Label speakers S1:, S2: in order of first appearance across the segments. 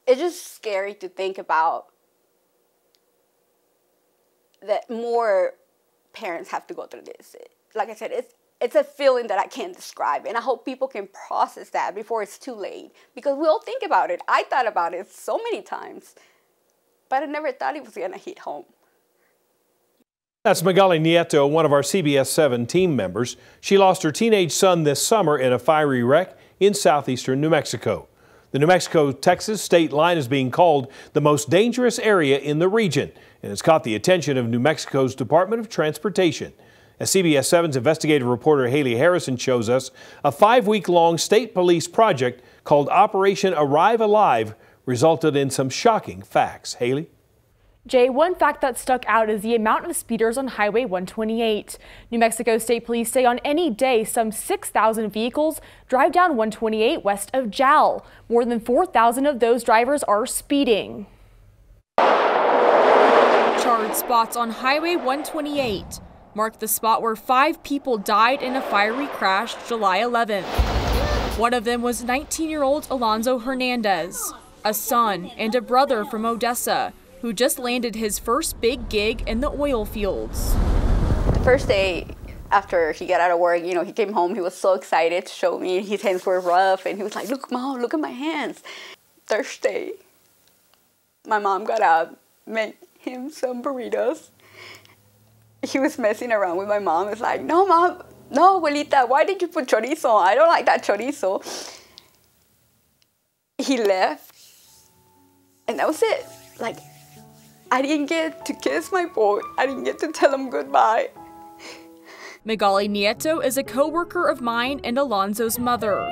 S1: It's just scary to think about that more parents have to go through this. Like I said, it's a feeling that I can't describe, and I hope people can process that before it's too late, because we all think about it. I thought about it so many times, but I never thought it was going to hit home.
S2: That's Magali Nieto, one of our CBS7 team members. She lost her teenage son this summer in a fiery wreck in southeastern New Mexico. The New Mexico-Texas state line is being called the most dangerous area in the region, and it's caught the attention of New Mexico's Department of Transportation. As CBS7's investigative reporter Haley Harrison shows us, a 5-week-long state police project called Operation Arrive Alive resulted in some shocking facts. Haley?
S3: Jay, one fact that stuck out is the amount of speeders on Highway 128. New Mexico State Police say on any day, some 6,000 vehicles drive down 128 west of Jal. More than 4,000 of those drivers are speeding. Charred spots on Highway 128 mark the spot where 5 people died in a fiery crash July 11th. One of them was 19-year-old Alonzo Hernandez, a son and a brother from Odessa, who just landed his first big gig in the oil fields.
S1: The first day after he got out of work, he came home, he was so excited to show me. His hands were rough, and he was like, "Look, Mom, look at my hands." Thursday, my mom got up, made him some burritos. He was messing around with my mom. It's like, "No, Mom, no, abuelita, why did you put chorizo? I don't like that chorizo." He left, and that was it. Like, I didn't get to kiss my boy. I didn't get to tell him goodbye.
S3: Magali Nieto is a co-worker of mine and Alonzo's mother.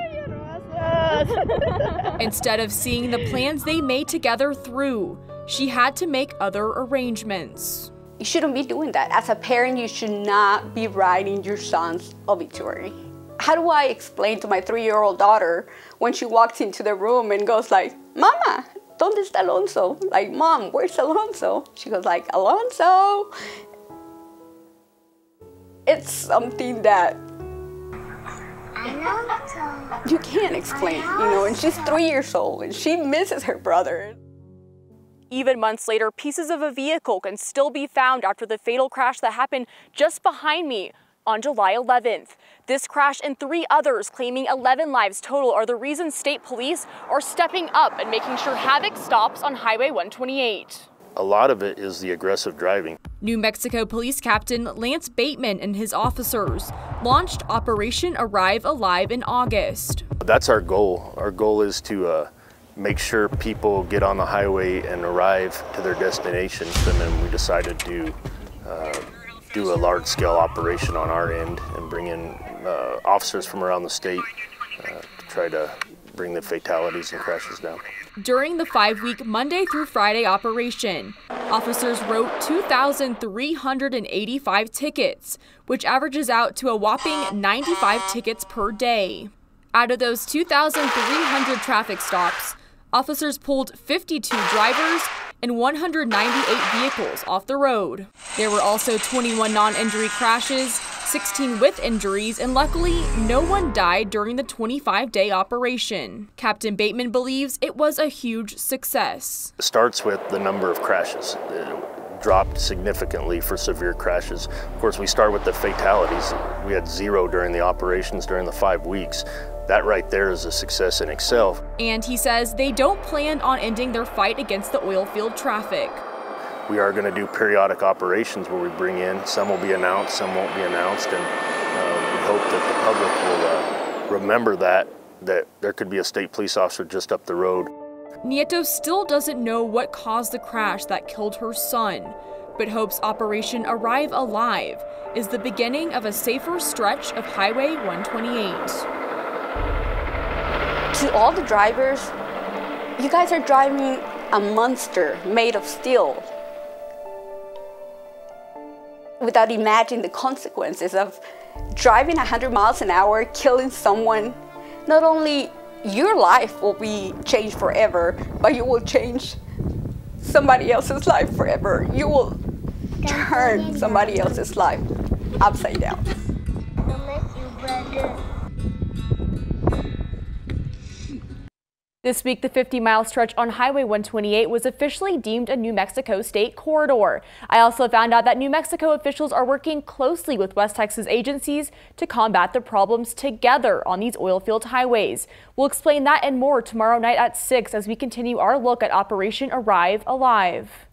S3: Instead of seeing the plans they made together through, she had to make other arrangements.
S1: You shouldn't be doing that. As a parent, you should not be writing your son's obituary. How do I explain to my 3-year-old daughter when she walks into the room and goes like, "Mama, ¿dónde está Alonzo?" Like, "Mom, where's Alonzo?" She goes like, "Alonzo." It's something that you can't explain, and she's 3 years old and she misses her brother.
S3: Even months later, pieces of a vehicle can still be found after the fatal crash that happened just behind me on July 11th. This crash and 3 others, claiming 11 lives total, are the reason state police are stepping up and making sure havoc stops on Highway 128.
S4: A lot of it is the aggressive driving.
S3: New Mexico Police Captain Lance Bateman and his officers launched Operation Arrive Alive in August.
S4: That's our goal. Our goal is to make sure people get on the highway and arrive to their destinations, and then we decided to do a large-scale operation on our end and bring in officers from around the state to try to bring the fatalities and crashes down.
S3: During the 5-week Monday through Friday operation, officers wrote 2,385 tickets, which averages out to a whopping 95 tickets per day. Out of those 2,300 traffic stops, officers pulled 52 drivers and 198 vehicles off the road. There were also 21 non-injury crashes, 16 with injuries, and luckily, no one died during the 25-day operation. Captain Bateman believes it was a huge success.
S4: It starts with the number of crashes. It dropped significantly for severe crashes. Of course, we start with the fatalities. We had 0 during the operations during the 5 weeks. That right there is a success in itself.
S3: And he says they don't plan on ending their fight against the oil field traffic.
S4: We are going to do periodic operations where we bring in, some will be announced, some won't be announced, and we hope that the public will remember that there could be a state police officer just up the road.
S3: Nieto still doesn't know what caused the crash that killed her son, but hopes Operation Arrive Alive is the beginning of a safer stretch of Highway 128.
S1: To all the drivers, you guys are driving a monster made of steel without imagining the consequences of driving 100 miles an hour, killing someone. Not only your life will be changed forever, but you will change somebody else's life forever. You will turn somebody else's life upside down.
S3: This week, the 50-mile stretch on Highway 128 was officially deemed a New Mexico state corridor. I also found out that New Mexico officials are working closely with West Texas agencies to combat the problems together on these oil-filled highways. We'll explain that and more tomorrow night at 6 as we continue our look at Operation Arrive Alive.